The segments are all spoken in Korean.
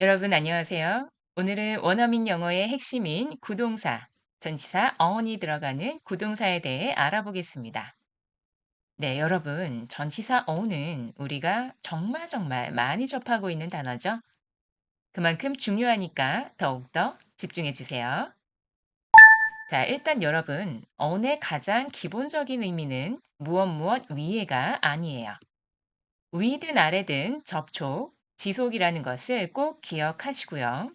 여러분 안녕하세요. 오늘은 원어민 영어의 핵심인 구동사, 전치사 on이 들어가는 구동사에 대해 알아보겠습니다. 네, 여러분, 전치사 on은 우리가 정말 많이 접하고 있는 단어죠. 그만큼 중요하니까 더욱더 집중해 주세요. 자, 일단 여러분, on의 가장 기본적인 의미는 무엇 위에가 아니에요. 위든 아래든 접촉, 지속이라는 것을 꼭 기억하시고요.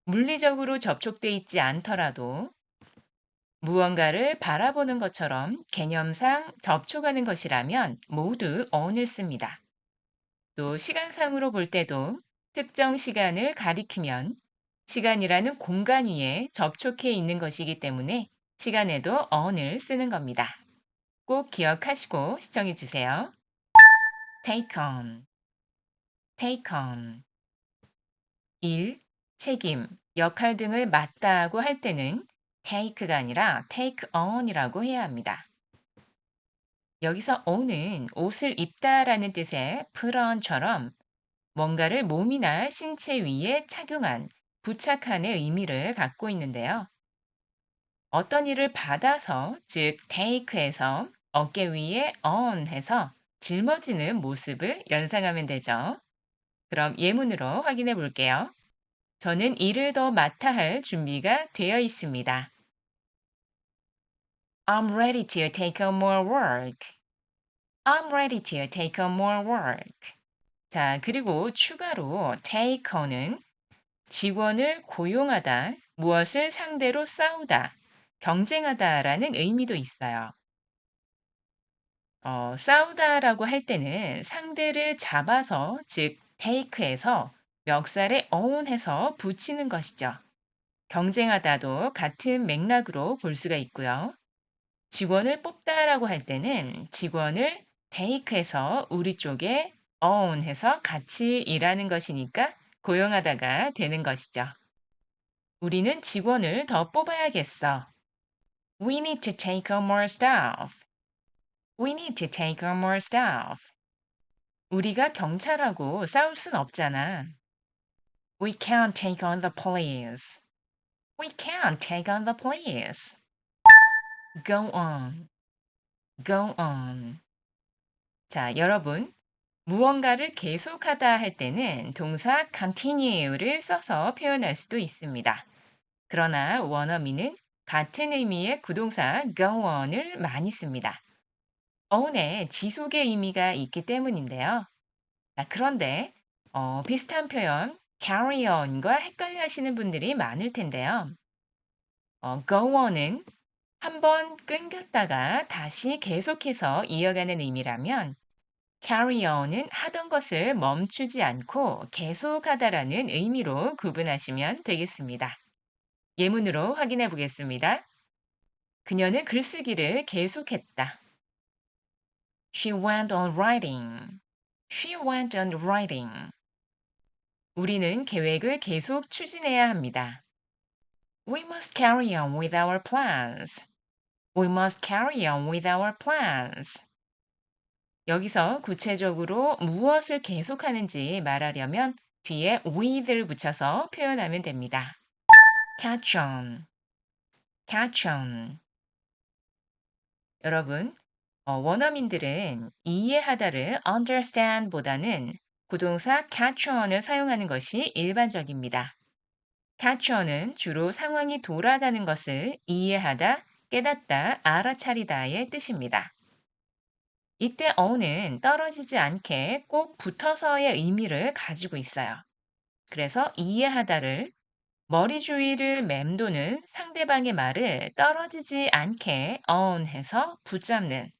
물리적으로 접촉돼 있지 않더라도 무언가를 바라보는 것처럼 개념상 접촉하는 것이라면 모두 on을 씁니다. 또 시간상으로 볼 때도 특정 시간을 가리키면 시간이라는 공간 위에 접촉해 있는 것이기 때문에 시간에도 on을 쓰는 겁니다. 꼭 기억하시고 시청해 주세요. take on, take on. 일, 책임, 역할 등을 맡다하고 할 때는 take가 아니라 take on이라고 해야 합니다. 여기서 on은 옷을 입다라는 뜻의 put on처럼 뭔가를 몸이나 신체 위에 착용한, 부착한의 의미를 갖고 있는데요. 어떤 일을 받아서, 즉 take에서 어깨 위에 on 해서 짊어지는 모습을 연상하면 되죠. 그럼 예문으로 확인해 볼게요. 저는 일을 더 맡아 할 준비가 되어 있습니다. I'm ready to take on more work. I'm ready to take on more work. 자, 그리고 추가로 take on은 직원을 고용하다, 무엇을 상대로 싸우다, 경쟁하다라는 의미도 있어요. 싸우다라고 할 때는 상대를 잡아서, 즉 take에서 멱살에 own해서 붙이는 것이죠. 경쟁하다도 같은 맥락으로 볼 수가 있고요. 직원을 뽑다라고 할 때는 직원을 take해서 우리 쪽에 own해서 같이 일하는 것이니까 고용하다가 되는 것이죠. 우리는 직원을 더 뽑아야겠어. We need to take on more staff. We need to take on more staff. 우리가 경찰하고 싸울 순 없잖아. We can't take on the police. We can't take on the police. Go on, go on. 자, 여러분, 무언가를 계속하다 할 때는 동사 continue를 써서 표현할 수도 있습니다. 그러나 원어민은 같은 의미의 구동사 go on을 많이 씁니다. on에 지속의 의미가 있기 때문인데요. 자, 그런데 비슷한 표현 carry on과 헷갈려 하시는 분들이 많을 텐데요. go on은 한번 끊겼다가 다시 계속해서 이어가는 의미라면 carry on은 하던 것을 멈추지 않고 계속하다라는 의미로 구분하시면 되겠습니다. 예문으로 확인해 보겠습니다. 그녀는 글쓰기를 계속했다. She went on writing. She went on writing. 우리는 계획을 계속 추진해야 합니다. We must carry on with our plans. We must carry on with our plans. 여기서 구체적으로 무엇을 계속하는지 말하려면 뒤에 with를 붙여서 표현하면 됩니다. catch on, catch on. 여러분, 원어민들은 이해하다를 understand 보다는 구동사 catch on을 사용하는 것이 일반적입니다. catch on은 주로 상황이 돌아가는 것을 이해하다, 깨닫다, 알아차리다의 뜻입니다. 이때 on은 떨어지지 않게 꼭 붙어서의 의미를 가지고 있어요. 그래서 이해하다를 머리 주위를 맴도는 상대방의 말을 떨어지지 않게 on해서 붙잡는,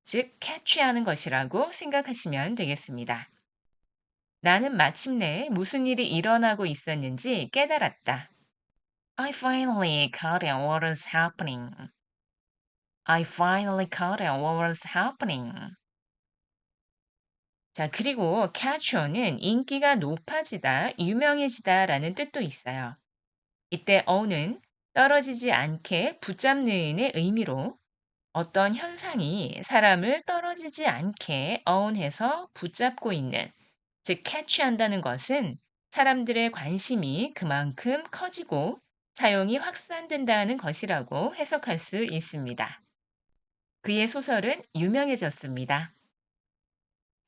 즉 catch하는 것이라고 생각하시면 되겠습니다. 나는 마침내 무슨 일이 일어나고 있었는지 깨달았다. I finally caught on what was happening. I finally caught on what was happening. 자, 그리고 catch on은 인기가 높아지다, 유명해지다 라는 뜻도 있어요. 이때 on은 떨어지지 않게 붙잡는의 의미로 어떤 현상이 사람을 떨어지지 않게 on해서 붙잡고 있는, 즉 catch한다는 것은 사람들의 관심이 그만큼 커지고 사용이 확산된다는 것이라고 해석할 수 있습니다. 그의 소설은 유명해졌습니다.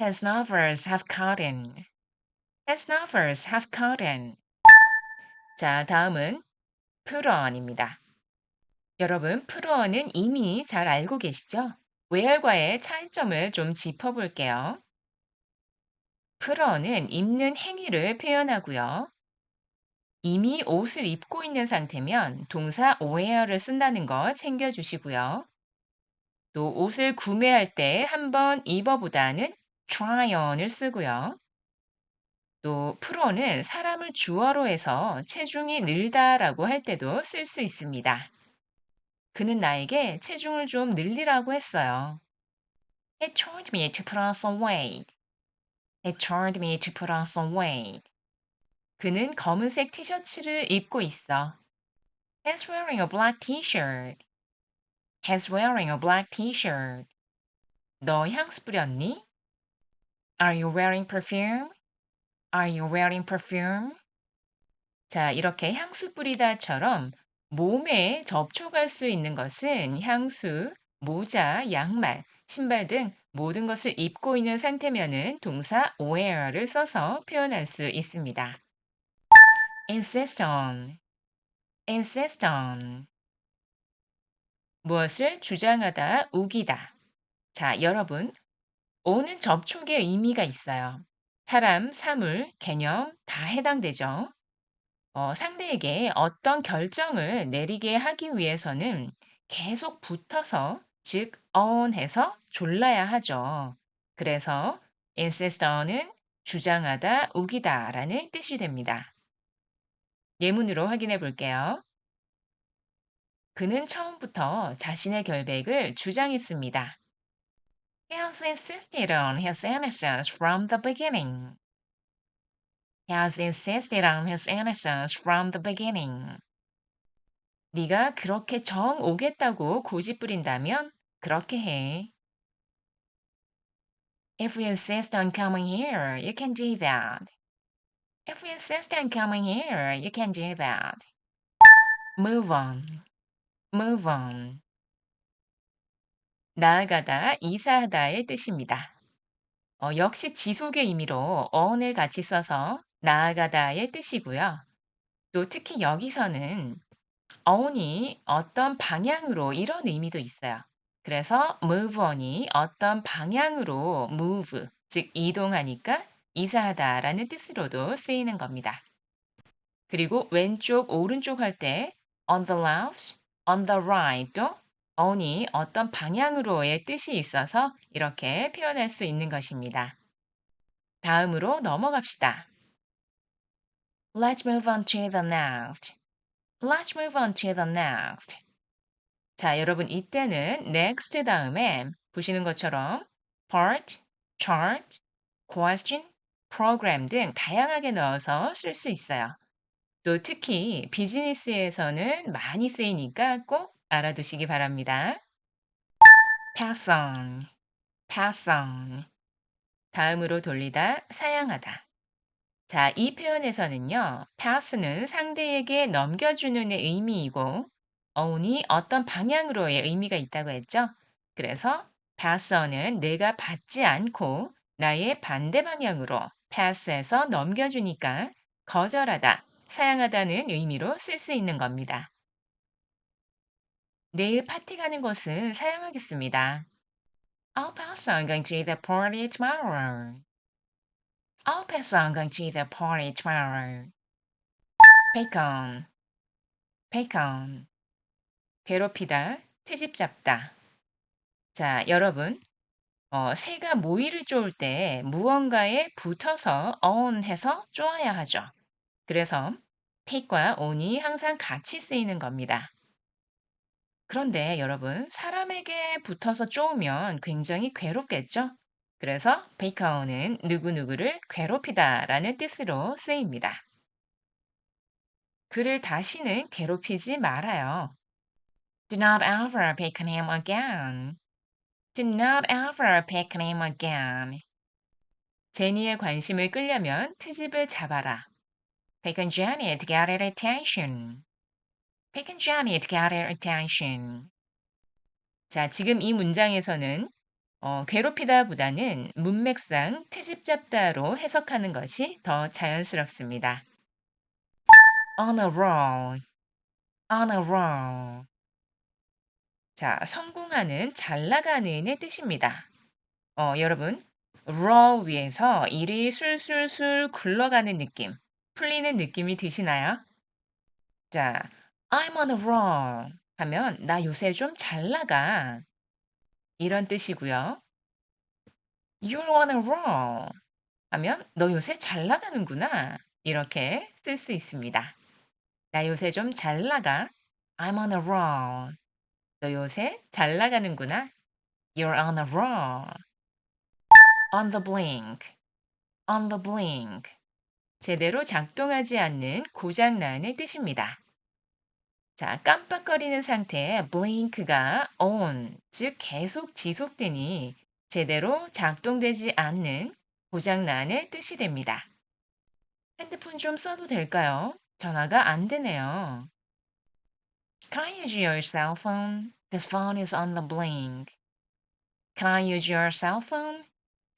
His novels have caught on. His novels have caught on. 자, 다음은 put on입니다. 여러분, put on은 이미 잘 알고 계시죠? where과의 차이점을 좀 짚어볼게요. put on은 입는 행위를 표현하고요. 이미 옷을 입고 있는 상태면 동사 wear를 쓴다는 거 챙겨주시고요. 또 옷을 구매할 때 한번 입어보다는 try on을 쓰고요. 또 프로는 사람을 주어로 해서 체중이 늘다라고 할 때도 쓸 수 있습니다. 그는 나에게 체중을 좀 늘리라고 했어요. He told me to put on some weight. He told me to put on some weight. 그는 검은색 티셔츠를 입고 있어. He's wearing a black t-shirt. He's wearing a black t-shirt. 너 향수 뿌렸니? Are you wearing perfume? Are you wearing perfume? 자, 이렇게 향수 뿌리다처럼 몸에 접촉할 수 있는 것은 향수, 모자, 양말, 신발 등 모든 것을 입고 있는 상태면은 동사 wear를 써서 표현할 수 있습니다. insist on, insist on. 무엇을 주장하다, 우기다. 자, 여러분, on은 접촉의 의미가 있어요. 사람, 사물, 개념 다 해당되죠. 상대에게 어떤 결정을 내리게 하기 위해서는 계속 붙어서, 즉, on해서 졸라야 하죠. 그래서 insist on은 주장하다, 우기다 라는 뜻이 됩니다. 예문으로 확인해 볼게요. 그는 처음부터 자신의 결백을 주장했습니다. He has insisted on his innocence from the beginning. He has insisted on his innocence from the beginning. 네가 그렇게 정 오겠다고 고집 부린다면 그렇게 해. If you insist on coming here, you can do that. If you insist on coming here, you can do that. Move on. Move on. 나아가다, 이사하다의 뜻입니다. 역시 지속의 의미로 on을 같이 써서 나아가다의 뜻이고요. 또 특히 여기서는 on이 어떤 방향으로 이런 의미도 있어요. 그래서 move on이 어떤 방향으로 move, 즉 이동하니까 이사하다라는 뜻으로도 쓰이는 겁니다. 그리고 왼쪽, 오른쪽 할 때 on the left, on the right도 on이 어떤 방향으로의 뜻이 있어서 이렇게 표현할 수 있는 것입니다. 다음으로 넘어갑시다. Let's move on to the next. Let's move on to the next. 자, 여러분 이때는 next 다음에 보시는 것처럼 part, chart, question, program 등 다양하게 넣어서 쓸 수 있어요. 또 특히 비즈니스에서는 많이 쓰이니까 꼭 알아두시기 바랍니다. pass on, pass on. 다음으로 돌리다, 사양하다. 자, 이 표현에서는요, pass는 상대에게 넘겨주는 의 의미이고, on이 어떤 방향으로의 의미가 있다고 했죠? 그래서 pass on은 내가 받지 않고 나의 반대 방향으로 pass해서 넘겨주니까 거절하다, 사양하다는 의미로 쓸 수 있는 겁니다. 내일 파티 가는 것은 사양하겠습니다. I'll pass on going to the party tomorrow. I'll pass on going to the party tomorrow. bacon, bacon. 괴롭히다, 트집 잡다. 자, 여러분, 새가 모이를 쪼을 때 무언가에 붙어서 on 해서 쪼아야 하죠. 그래서 pick과 on이 항상 같이 쓰이는 겁니다. 그런데 여러분, 사람에게 붙어서 쪼으면 굉장히 괴롭겠죠? 그래서 bacon은 누구누구를 괴롭히다라는 뜻으로 쓰입니다. 그를 다시는 괴롭히지 말아요. Do not ever pick on him again. Do not ever pick on him again. 제니의 관심을 끌려면 트집을 잡아라. Pick on Johnny to get her attention. Pick on Johnny to get her attention. 자, 지금 이 문장에서는 괴롭히다보다는 문맥상 트집 잡다로 해석하는 것이 더 자연스럽습니다. On a roll, on a roll. 자, 성공하는, 잘 나가는의 뜻입니다. 여러분, roll 위에서 일이 술술술 굴러가는 느낌, 풀리는 느낌이 드시나요? 자, I'm on a roll 하면 나 요새 좀 잘 나가. 이런 뜻이고요. You're on a roll 하면 너 요새 잘 나가는구나. 이렇게 쓸 수 있습니다. 나 요새 좀 잘 나가. I'm on a roll. 너 요새 잘 나가는구나. You're on a roll. On the blink. On the blink. 제대로 작동하지 않는 고장난의 뜻입니다. 자, 깜빡거리는 상태에 blink가 on, 즉 계속 지속되니 제대로 작동되지 않는 고장난의 뜻이 됩니다. 핸드폰 좀 써도 될까요? 전화가 안 되네요. Can I use your cell phone? This phone is on the blink. Can I use your cell phone?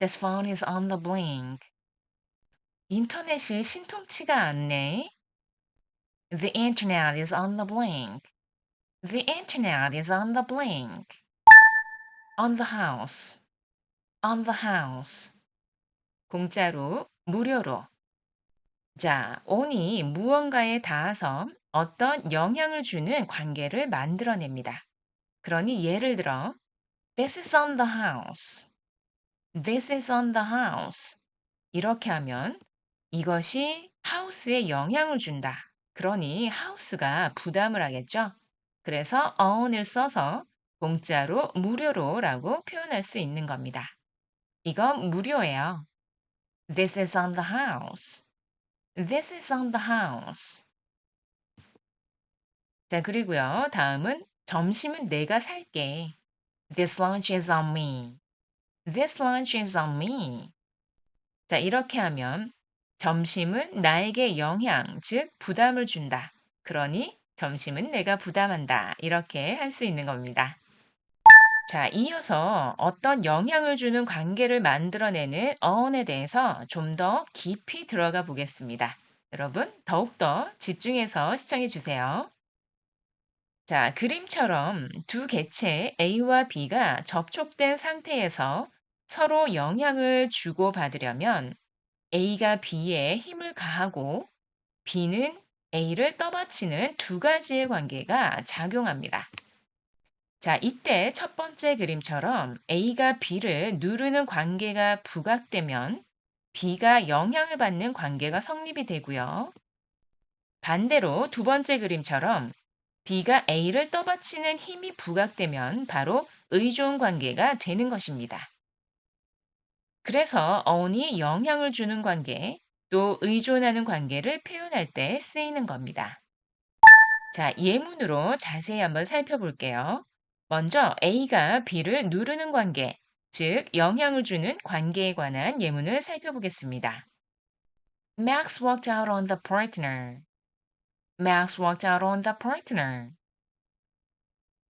This phone is on the blink. 인터넷이 신통치가 않네. The internet is on the blink. The internet is on the blink. On the house. On the house. 공짜로, 무료로. 자, on이 무언가에 닿아서 어떤 영향을 주는 관계를 만들어냅니다. 그러니 예를 들어 This is on the house. This is on the house. 이렇게 하면 이것이 하우스에 영향을 준다. 그러니 하우스가 부담을 하겠죠. 그래서 on을 써서 공짜로, 무료로라고 표현할 수 있는 겁니다. 이건 무료예요. This is on the house. This is on the house. 자, 그리고요. 다음은 점심은 내가 살게. This lunch is on me. This lunch is on me. 자, 이렇게 하면 점심은 나에게 영향, 즉 부담을 준다. 그러니 점심은 내가 부담한다. 이렇게 할 수 있는 겁니다. 자, 이어서 어떤 영향을 주는 관계를 만들어내는 어원에 대해서 좀 더 깊이 들어가 보겠습니다. 여러분, 더욱더 집중해서 시청해 주세요. 자, 그림처럼 두 개체 A와 B가 접촉된 상태에서 서로 영향을 주고받으려면 A가 B에 힘을 가하고 B는 A를 떠받치는 두 가지의 관계가 작용합니다. 자, 이때 첫 번째 그림처럼 A가 B를 누르는 관계가 부각되면 B가 영향을 받는 관계가 성립이 되고요. 반대로 두 번째 그림처럼 B가 A를 떠받치는 힘이 부각되면 바로 의존 관계가 되는 것입니다. 그래서 어원이 영향을 주는 관계, 또 의존하는 관계를 표현할 때 쓰이는 겁니다. 자, 예문으로 자세히 한번 살펴볼게요. 먼저 A가 B를 누르는 관계, 즉 영향을 주는 관계에 관한 예문을 살펴보겠습니다. Max walked out on the partner. Max walked out on the partner.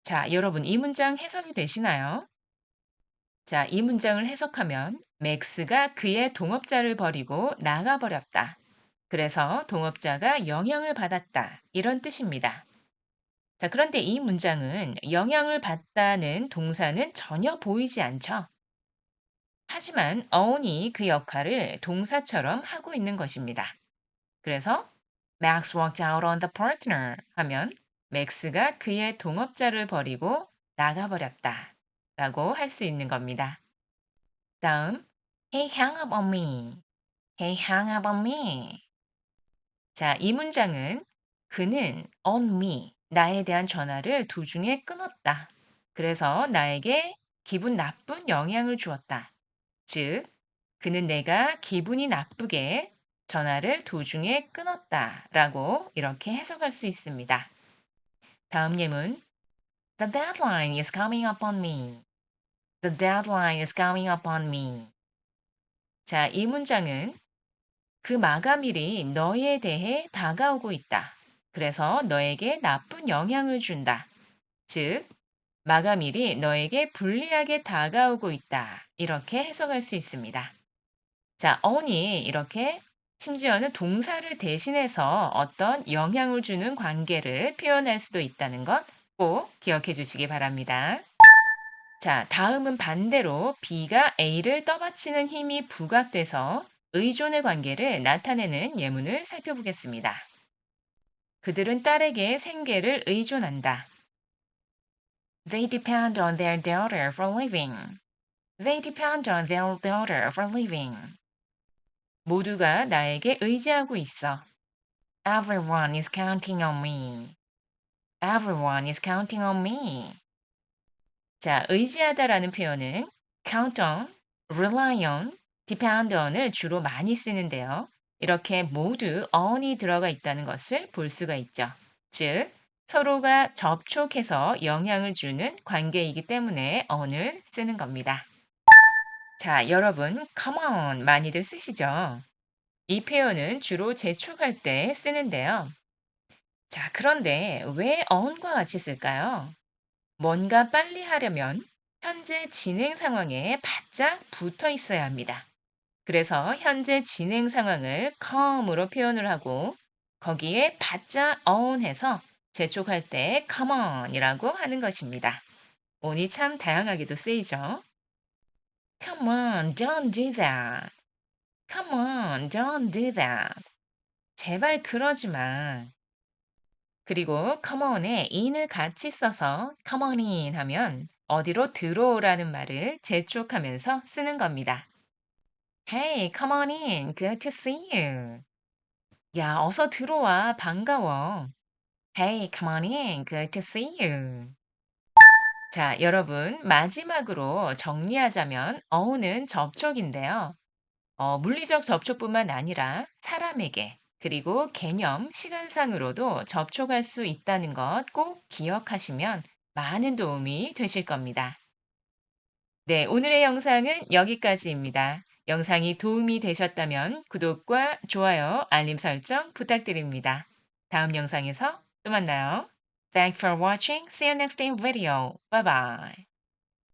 자, 여러분 이 문장 해석이 되시나요? 자, 이 문장을 해석하면 맥스가 그의 동업자를 버리고 나가버렸다. 그래서 동업자가 영향을 받았다. 이런 뜻입니다. 자, 그런데 이 문장은 영향을 받다는 동사는 전혀 보이지 않죠. 하지만 어원이 그 역할을 동사처럼 하고 있는 것입니다. 그래서 Max walked out on the partner 하면 맥스가 그의 동업자를 버리고 나가버렸다. 라고 할 수 있는 겁니다. 다음, He hung up on me. He hung up on me. 자, 이 문장은 그는 on me, 나에 대한 전화를 도중에 끊었다. 그래서 나에게 기분 나쁜 영향을 주었다. 즉, 그는 내가 기분이 나쁘게 전화를 도중에 끊었다. 라고 이렇게 해석할 수 있습니다. 다음 예문. The deadline is coming up on me. The deadline is coming up on me. 자, 이 문장은 그 마감일이 너에 대해 다가오고 있다. 그래서 너에게 나쁜 영향을 준다. 즉, 마감일이 너에게 불리하게 다가오고 있다. 이렇게 해석할 수 있습니다. 자, on이 이렇게 심지어는 동사를 대신해서 어떤 영향을 주는 관계를 표현할 수도 있다는 것 꼭 기억해 주시기 바랍니다. 자, 다음은 반대로 B가 A를 떠받치는 힘이 부각돼서 의존의 관계를 나타내는 예문을 살펴보겠습니다. 그들은 딸에게 생계를 의존한다. They depend on their daughter for living. They depend on their daughter for living. 모두가 나에게 의지하고 있어. Everyone is counting on me. Everyone is counting on me. 자, 의지하다라는 표현은 count on, rely on, depend on을 주로 많이 쓰는데요. 이렇게 모두 on이 들어가 있다는 것을 볼 수가 있죠. 즉, 서로가 접촉해서 영향을 주는 관계이기 때문에 on을 쓰는 겁니다. 자, 여러분, come on 많이들 쓰시죠? 이 표현은 주로 재촉할 때 쓰는데요. 자, 그런데 왜 on과 같이 쓸까요? 뭔가 빨리 하려면 현재 진행 상황에 바짝 붙어 있어야 합니다. 그래서 현재 진행 상황을 come으로 표현을 하고 거기에 바짝 on해서 재촉할 때 come on이라고 하는 것입니다. on이 참 다양하게도 쓰이죠. Come on, don't do that. Come on, don't do that. 제발 그러지 마. 그리고 come on에 in을 같이 써서 come on in 하면 어디로 들어오라는 말을 재촉하면서 쓰는 겁니다. Hey, come on in. Good to see you. 야, 어서 들어와. 반가워. Hey, come on in. Good to see you. 자, 여러분, 마지막으로 정리하자면 어우는 접촉인데요. 물리적 접촉뿐만 아니라 사람에게 그리고 개념, 시간상으로도 접촉할 수 있다는 것 꼭 기억하시면 많은 도움이 되실 겁니다. 네, 오늘의 영상은 여기까지입니다. 영상이 도움이 되셨다면 구독과 좋아요, 알림 설정 부탁드립니다. 다음 영상에서 또 만나요. Thanks for watching. See you next video. Bye bye.